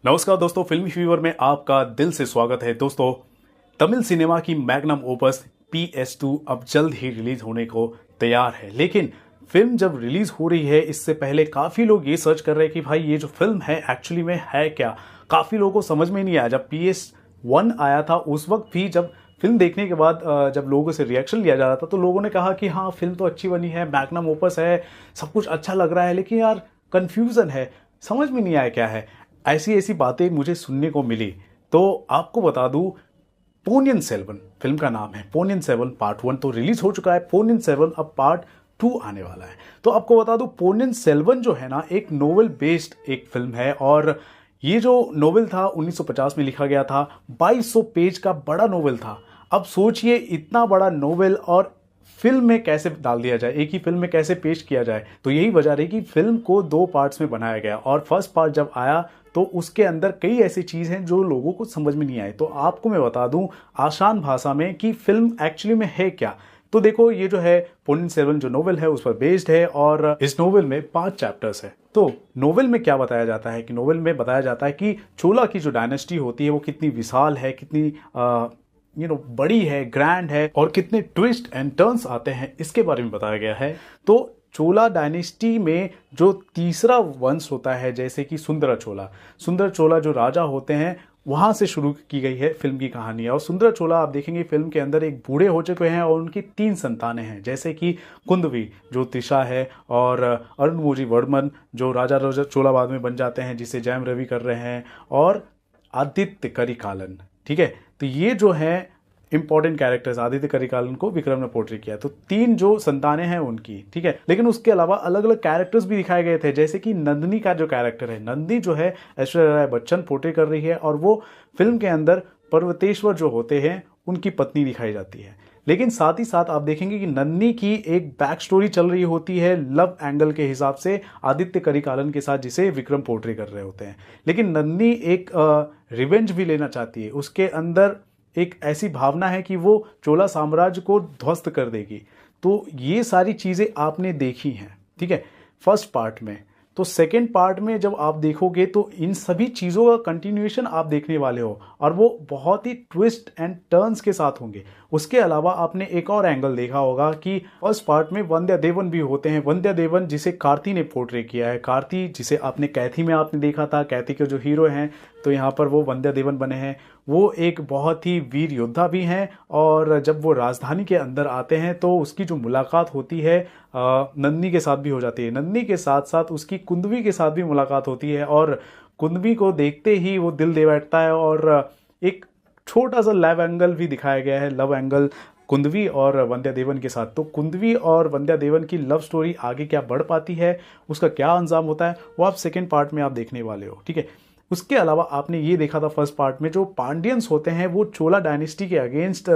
नमस्कार दोस्तों, फिल्मी फीवर में आपका दिल से स्वागत है। दोस्तों, तमिल सिनेमा की मैग्नम ओपस PS2 अब जल्द ही रिलीज होने को तैयार है। लेकिन फिल्म जब रिलीज हो रही है, इससे पहले काफी लोग ये सर्च कर रहे हैं कि भाई ये जो फिल्म है एक्चुअली में है क्या। काफी लोगों को समझ में नहीं आया। जब PS1 आया था उस वक्त भी जब फिल्म देखने के बाद जब लोगों से रिएक्शन लिया जा रहा था तो लोगों ने कहा कि हाँ, फिल्म तो अच्छी बनी है, मैग्नम ओपस है, सब कुछ अच्छा लग रहा है, लेकिन यार कंफ्यूजन है, समझ में नहीं आया क्या है। ऐसी ऐसी बातें मुझे सुनने को मिली। तो आपको बता दूं, पोनियन सेल्वन फिल्म का नाम है। पोनियन सेल्वन पार्ट 1 तो रिलीज हो चुका है। पोनियन सेल्वन अब पार्ट 2 आने वाला है। तो आपको बता दूं, पोनियन सेल्वन जो है ना, एक नोवेल बेस्ड एक फिल्म है। और ये जो नोवेल था 1950 में लिखा गया था। 2200 पेज का बड़ा नोवेल था। अब सोचिए, इतना बड़ा नोवेल और फिल्म में कैसे डाल दिया जाए, एक ही फिल्म में कैसे पेश किया जाए। तो यही वजह रही कि फिल्म को 2 पार्ट्स में बनाया गया। और फर्स्ट पार्ट जब आया तो उसके अंदर कई ऐसी चीज़ हैं जो लोगों को समझ में नहीं आए। तो आपको मैं बता दूं आसान भाषा में कि फिल्म एक्चुअली में है क्या। तो देखो, ये जो है पोनियन सेल्वन जो नोवेल है उस पर बेस्ड है और इस नोवेल में 5 चैप्टर्स है। तो नोवेल में क्या बताया जाता है कि नोवेल में बताया जाता है कि चोला की जो डायनेस्टी होती है वो कितनी विशाल है, कितनी बड़ी है, ग्रैंड है, और कितने ट्विस्ट एंड टर्न्स आते हैं, इसके बारे में बताया गया है। तो चोला डायनेस्टी में जो तीसरा वंश होता है, जैसे कि सुंदर चोला जो राजा होते हैं, वहां से शुरू की गई है फिल्म की कहानी। और सुंदर चोला आप देखेंगे फिल्म के अंदर एक बूढ़े हो चुके हैं और उनकी 3 संतानें हैं, जैसे कि कुंदवी जो त्रिशा है, और अरुणमोजी वर्मन जो राजा चोला बाद में बन जाते हैं, जिसे जयम रवि कर रहे हैं, और आदित्य करिकालन। ठीक है, तो ये जो है इंपॉर्टेंट कैरेक्टर्स। आदित्य करिकालन को विक्रम ने पोर्ट्रे किया। तो 3 जो संतानें हैं उनकी, ठीक है। लेकिन उसके अलावा अलग अलग कैरेक्टर्स भी दिखाए गए थे, जैसे कि नंदिनी का जो कैरेक्टर है, नंदी जो है ऐश्वर्या राय बच्चन पोर्ट्रे कर रही है, और वो फिल्म के अंदर पर्वतेश्वर जो होते हैं उनकी पत्नी दिखाई जाती है। लेकिन साथ ही साथ आप देखेंगे कि नन्नी की एक बैक स्टोरी चल रही होती है लव एंगल के हिसाब से आदित्य करिकालन के साथ, जिसे विक्रम पोर्ट्रे कर रहे होते हैं। लेकिन नन्नी एक रिवेंज भी लेना चाहती है। उसके अंदर एक ऐसी भावना है कि वो चोला साम्राज्य को ध्वस्त कर देगी। तो ये सारी चीज़ें आपने देखी हैं, ठीक है, फर्स्ट पार्ट में। तो सेकेंड पार्ट में जब आप देखोगे तो इन सभी चीज़ों का कंटिन्यूएशन आप देखने वाले हो, और वो बहुत ही ट्विस्ट एंड टर्न्स के साथ होंगे। उसके अलावा आपने एक और एंगल देखा होगा कि फर्स्ट पार्ट में वंद्या देवन भी होते हैं। वंद्या देवन जिसे कार्ती ने पोर्ट्रे किया है, कार्ती जिसे आपने कैथी में आपने देखा था, कैथी के जो हीरो हैं, तो यहाँ पर वो वंद्या देवन बने हैं। वो एक बहुत ही वीर योद्धा भी हैं, और जब वो राजधानी के अंदर आते हैं तो उसकी जो मुलाकात होती है नंदिनी के साथ भी हो जाती है। नंदिनी के साथ साथ उसकी कुंदवी के साथ भी मुलाकात होती है, और कुंदवी को देखते ही वो दिल दे बैठता है। और एक छोटा सा लव एंगल भी दिखाया गया है, लव एंगल कुंदवी और वंद्या देवन के साथ। तो कुंदवी और वंद्या देवन की लव स्टोरी आगे क्या बढ़ पाती है, उसका क्या अंजाम होता है, वो आप सेकेंड पार्ट में आप देखने वाले हो, ठीक है। उसके अलावा आपने ये देखा था फर्स्ट पार्ट में, जो पांडियंस होते हैं वो चोला डायनेस्टी के अगेंस्ट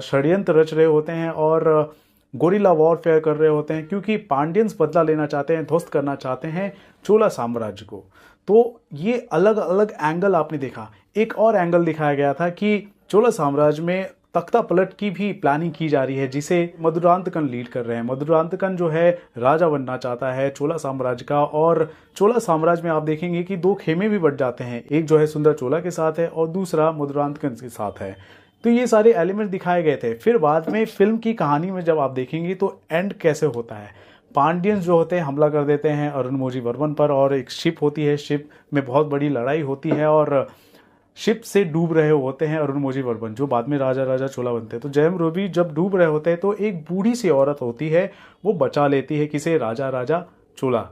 षड्यंत्र रच रहे होते हैं और गोरिल्ला वॉरफेयर कर रहे होते हैं, क्योंकि पांडियंस बदला लेना चाहते हैं, ध्वस्त करना चाहते हैं चोला साम्राज्य को। तो ये अलग अलग एंगल आपने देखा। एक और एंगल दिखाया गया था कि चोला साम्राज्य में तख्ता पलट की भी प्लानिंग की जा रही है, जिसे मधुरांतकन लीड कर रहे हैं। मधुरांतकन जो है राजा बनना चाहता है चोला साम्राज्य का, और चोला साम्राज्य में आप देखेंगे कि 2 खेमे भी बट जाते हैं, एक जो है सुंदर चोला के साथ है और दूसरा मधुरांतकन के साथ है। तो ये सारे एलिमेंट दिखाए गए थे। फिर बाद में फिल्म की कहानी में जब आप देखेंगे तो एंड कैसे होता है, पांडियंस जो होते हैं हमला कर देते हैं अरुणमोजी वर्मन पर, और एक शिप होती है, शिप में बहुत बड़ी लड़ाई होती है, और शिप से डूब रहे होते हैं अरुणमोजी वर्मन, जो बाद में राजा चोला बनते हैं। तो जयम रवि जब डूब रहे होते हैं तो एक बूढ़ी सी औरत होती है, वो बचा लेती है किसे, राजा चोला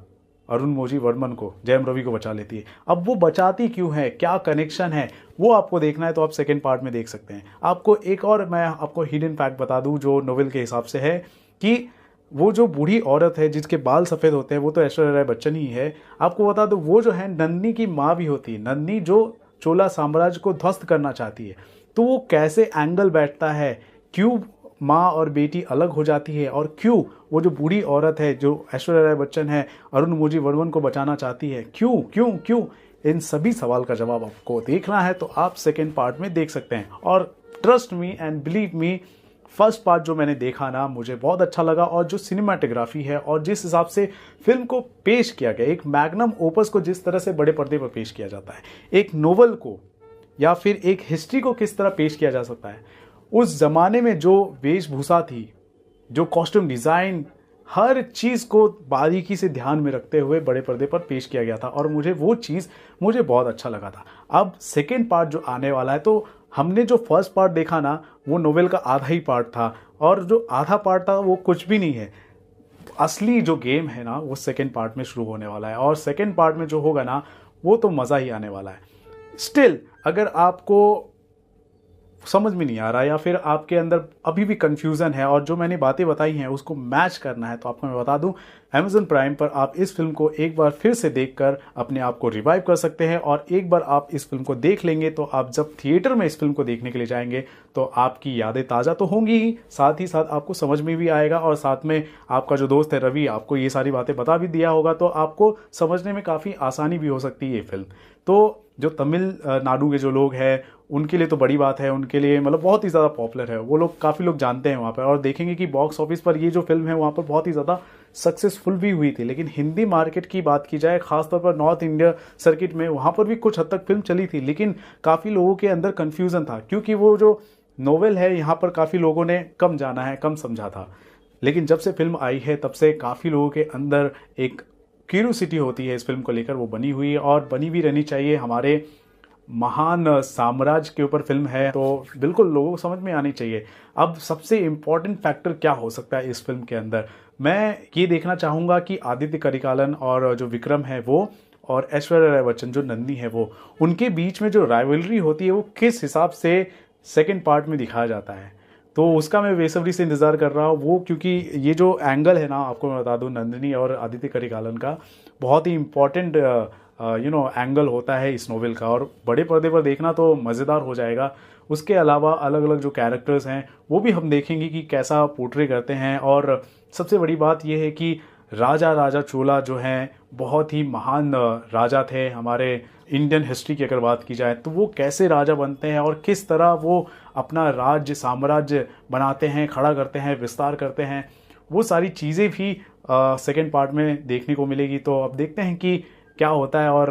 अरुणमोजी वर्मन को, जयम रवि को बचा लेती है। अब वो बचाती क्यों है, क्या कनेक्शन है, वो आपको देखना है तो आप सेकेंड पार्ट में देख सकते हैं। आपको एक और मैं आपको हिडन फैक्ट बता दूं जो नोवेल के हिसाब से है, कि वो जो बूढ़ी औरत है जिसके बाल सफ़ेद होते हैं वो तो ऐश्वर्या राय बच्चन ही है। आपको बता दो, वो जो है नंदिनी की माँ भी होती है, नंदिनी जो चोला साम्राज्य को ध्वस्त करना चाहती है। तो वो कैसे एंगल बैठता है, क्यों माँ और बेटी अलग हो जाती है, और क्यों वो जो बूढ़ी औरत है जो ऐश्वर्या राय बच्चन है अरुणमोजी वर्मन को बचाना चाहती है, क्यों क्यों क्यों, इन सभी सवाल का जवाब आपको देखना है तो आप सेकेंड पार्ट में देख सकते हैं। और trust me and believe me, first part जो मैंने देखा ना, मुझे बहुत अच्छा लगा। और जो सिनेमाटोग्राफी है और जिस हिसाब से फिल्म को पेश किया गया, एक मैग्नम ओपस को जिस तरह से बड़े पर्दे पर पेश किया जाता है, एक नोवेल को या फिर एक हिस्ट्री को किस तरह पेश किया जा सकता है, उस जमाने में जो वेशभूषा थी, जो कॉस्ट्यूम डिज़ाइन, हर चीज़ को बारीकी से ध्यान में रखते हुए बड़े पर्दे पर पेश किया गया था और वो चीज़ मुझे बहुत अच्छा लगा था। अब सेकेंड पार्ट जो आने वाला है, तो हमने जो फर्स्ट पार्ट देखा ना, वो नोवेल का आधा ही पार्ट था और जो आधा पार्ट था वो कुछ भी नहीं है। असली जो गेम है ना, वो सेकेंड पार्ट में शुरू होने वाला है और सेकेंड पार्ट में जो होगा ना, वो तो मज़ा ही आने वाला है। स्टिल अगर आपको समझ में नहीं आ रहा या फिर आपके अंदर अभी भी कंफ्यूजन है और जो मैंने बातें बताई हैं उसको मैच करना है, तो आपको मैं बता दूं, Amazon प्राइम पर आप इस फिल्म को एक बार फिर से देखकर अपने आप को रिवाइव कर सकते हैं। और एक बार आप इस फिल्म को देख लेंगे तो आप जब थिएटर में इस फिल्म को देखने के लिए जाएंगे तो आपकी यादें ताज़ा तो होंगी ही साथ आपको समझ में भी आएगा और साथ में आपका जो दोस्त है रवि आपको ये सारी बातें बता भी दिया होगा, तो आपको समझने में काफ़ी आसानी भी हो सकती है ये फिल्म। तो जो तमिलनाडु के जो लोग हैं उनके लिए तो बड़ी बात है, उनके लिए मतलब बहुत ही ज़्यादा पॉपुलर है, वो लोग काफ़ी लोग जानते हैं वहाँ पर और देखेंगे कि बॉक्स ऑफिस पर ये जो फिल्म है वहाँ पर बहुत ही ज़्यादा सक्सेसफुल भी हुई थी। लेकिन हिंदी मार्केट की बात की जाए, खासतौर पर नॉर्थ इंडिया सर्किट में, वहाँ पर भी कुछ हद तक फिल्म चली थी, लेकिन काफ़ी लोगों के अंदर कन्फ्यूज़न था क्योंकि वो जो नोवेल है यहाँ पर काफ़ी लोगों ने कम जाना है, कम समझा था। लेकिन जब से फिल्म आई है तब से काफ़ी लोगों के अंदर एक क्यूरियोसिटी होती है इस फिल्म को लेकर, वो बनी हुई है और बनी भी रहनी चाहिए। हमारे महान साम्राज्य के ऊपर फिल्म है तो बिल्कुल लोगों को समझ में आनी चाहिए। अब सबसे इम्पॉर्टेंट फैक्टर क्या हो सकता है इस फिल्म के अंदर, मैं ये देखना चाहूँगा कि आदित्य करिकालन और जो विक्रम है वो और ऐश्वर्या राय बच्चन जो नंदी है वो, उनके बीच में जो राइवलरी होती है वो किस हिसाब से सेकेंड पार्ट में दिखाया जाता है। तो उसका मैं बेसब्री से इंतज़ार कर रहा हूँ वो, क्योंकि ये जो एंगल है ना, आपको मैं बता दूँ, नंदिनी और आदित्य करिकालन का बहुत ही इम्पॉर्टेंट एंगल होता है इस नोवेल का और बड़े पर्दे पर देखना तो मज़ेदार हो जाएगा। उसके अलावा अलग अलग जो कैरेक्टर्स हैं वो भी हम देखेंगे कि कैसा पोर्ट्रे करते हैं। और सबसे बड़ी बात यह है कि राजा चोला जो हैं बहुत ही महान राजा थे हमारे इंडियन हिस्ट्री की अगर बात की जाए, तो वो कैसे राजा बनते हैं और किस तरह वो अपना राज्य साम्राज्य बनाते हैं, खड़ा करते हैं, विस्तार करते हैं, वो सारी चीज़ें भी सेकेंड पार्ट में देखने को मिलेगी। तो अब देखते हैं कि क्या होता है और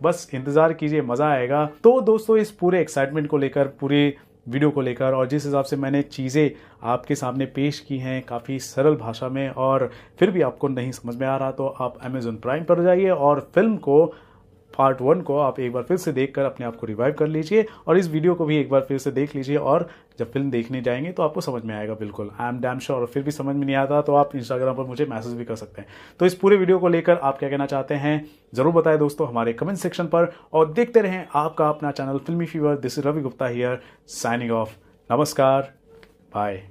बस इंतज़ार कीजिए, मज़ा आएगा। तो दोस्तों इस पूरे एक्साइटमेंट को लेकर, पूरे वीडियो को लेकर और जिस हिसाब से मैंने चीज़ें आपके सामने पेश की हैं काफ़ी सरल भाषा में और फिर भी आपको नहीं समझ में आ रहा, तो आप Amazon प्राइम पर जाइए और फिल्म को पार्ट 1 को आप एक बार फिर से देखकर अपने आप को रिवाइव कर लीजिए और इस वीडियो को भी एक बार फिर से देख लीजिए और जब फिल्म देखने जाएंगे तो आपको समझ में आएगा बिल्कुल, आई एम डैम श्योर। और फिर भी समझ में नहीं आता तो आप इंस्टाग्राम पर मुझे मैसेज भी कर सकते हैं। तो इस पूरे वीडियो को लेकर आप क्या कहना चाहते हैं ज़रूर बताएं दोस्तों हमारे कमेंट सेक्शन पर और देखते रहें आपका अपना चैनल फिल्मी fever. This is Ravi Gupta here, signing off. नमस्कार, बाय।